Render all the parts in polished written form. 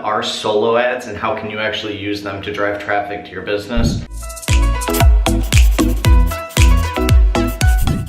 are solo ads and how can you actually use them to drive traffic to your business?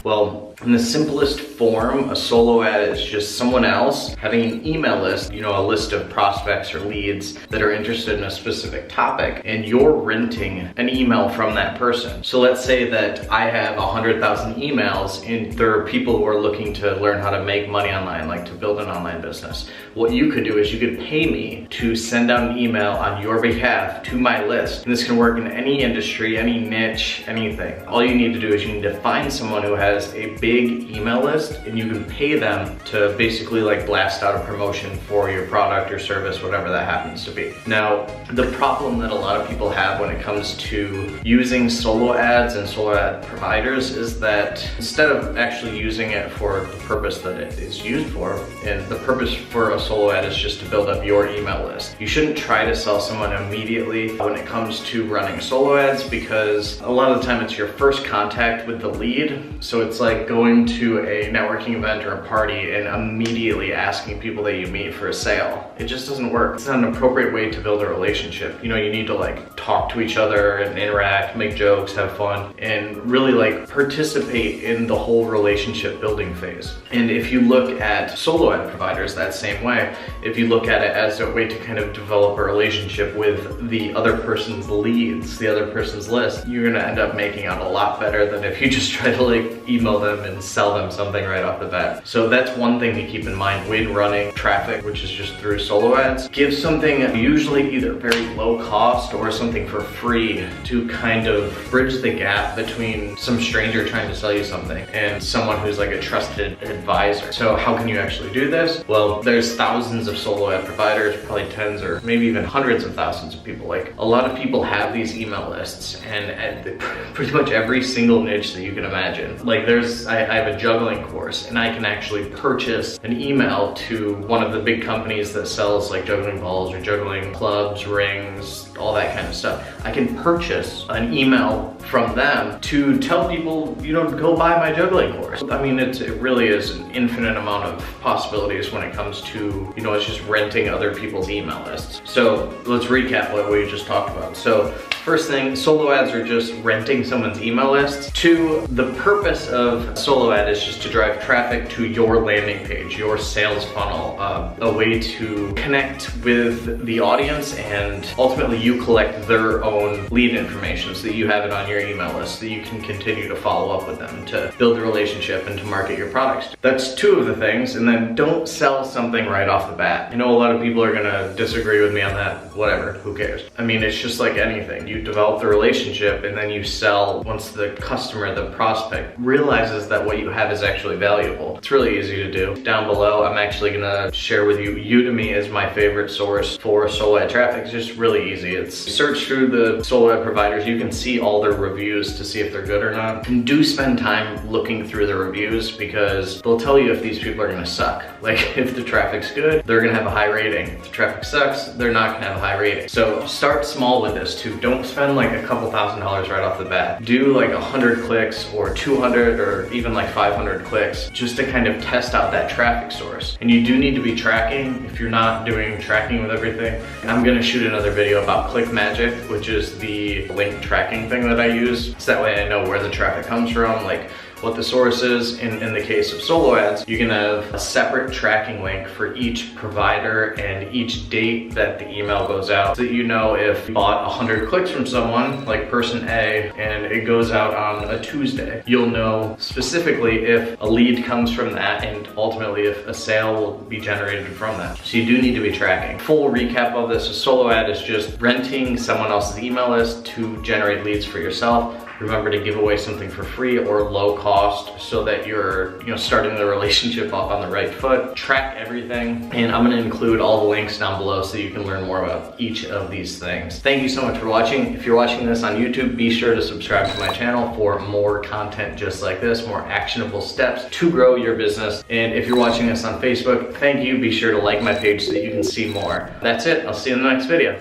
Well, in the simplest form, a solo ad is just someone else having an email list, you know, a list of prospects or leads that are interested in a specific topic, and you're renting an email from that person. So let's say that I have 100,000 emails and there are people who are looking to learn how to make money online, like to build an online business. What you could do is you could pay me to send out an email on your behalf to my list. And this can work in any industry, any niche, anything. All you need to do is you need to find someone who has a big email list, and you can pay them to basically like blast out a promotion for your product or service, whatever that happens to be. Now, the problem that a lot of people have when it comes to using solo ads and solo ad providers is that instead of actually using it for the purpose that it is used for, and the purpose for a solo ad is just to build up your email list, you shouldn't try to sell someone immediately when it comes to running solo ads, because a lot of the time it's your first contact with the lead. So it's like going to a networking event or a party and immediately asking people that you meet for a sale. It just doesn't work. It's not an appropriate way to build a relationship. You know, you need to like talk to each other and interact, make jokes, have fun, and really like participate in the whole relationship building phase. And if you look at solo ad providers that same way, if you look at it as a way to kind of develop a relationship with the other person's leads, the other person's list, you're gonna end up making out a lot better than if you just try to like email them and sell them something right off the bat. So that's one thing to keep in mind when running traffic, which is just through solo ads. Give something usually either very low cost or something for free to kind of bridge the gap between some stranger trying to sell you something and someone who's like a trusted advisor. So how can you actually do this? Well, there's thousands of solo ad providers, probably tens or maybe even hundreds of thousands of people. Like a lot of people have these email lists and pretty much every single niche that you can imagine. Like I have a juggling course and I can actually purchase an email to one of the big companies that sells like juggling balls or juggling clubs, rings, all that kind of stuff. I can purchase an email from them to tell people, you know, go buy my juggling course. I mean, it really is an infinite amount of possibilities when it comes to, you know, it's just renting other people's email lists. So let's recap what we just talked about. So first thing, solo ads are just renting someone's email list. Two, the purpose of solo ad is just to drive traffic to your landing page, your sales funnel, a way to connect with the audience, and ultimately you collect their own lead information so that you have it on your email list so that you can continue to follow up with them to build a relationship and to market your products. That's two of the things. And then don't sell something right off the bat. I know a lot of people are gonna disagree with me on that. Whatever, who cares? I mean, it's just like anything. You develop the relationship and then you sell once the customer, the prospect, realizes that what you have is actually valuable. It's really easy to do. Down below, I'm actually gonna share with you, Udemy is my favorite source for solo ad traffic. It's just really easy. It's search through the solo ad providers. You can see all their reviews to see if they're good or not. And do spend time looking through the reviews because they'll tell you if these people are gonna suck. Like if the traffic's good, they're gonna have a high rating. If the traffic sucks, they're not gonna have a high rating. So start small with this too. Don't spend like a couple $1,000s right off the bat. Do like 100 clicks or 200 or even like 500 clicks just to kind of test out that traffic source. And you do need to be tracking if you're not doing tracking with everything. I'm gonna shoot another video about Click Magic, which is the link tracking thing that I use. So that way I know where the traffic comes from, like what the source is. In the case of solo ads, you can have a separate tracking link for each provider and each date that the email goes out, so that you know if you bought 100 clicks from someone, like person A, and it goes out on a Tuesday, you'll know specifically if a lead comes from that and ultimately if a sale will be generated from that. So you do need to be tracking. Full recap of this, a solo ad is just renting someone else's email list to generate leads for yourself. Remember to give away something for free or low cost so that you're, you know, starting the relationship off on the right foot. Track everything, and I'm gonna include all the links down below so you can learn more about each of these things. Thank you so much for watching. If you're watching this on YouTube, be sure to subscribe to my channel for more content just like this, more actionable steps to grow your business. And if you're watching this on Facebook, thank you. Be sure to like my page so that you can see more. That's it. I'll see you in the next video.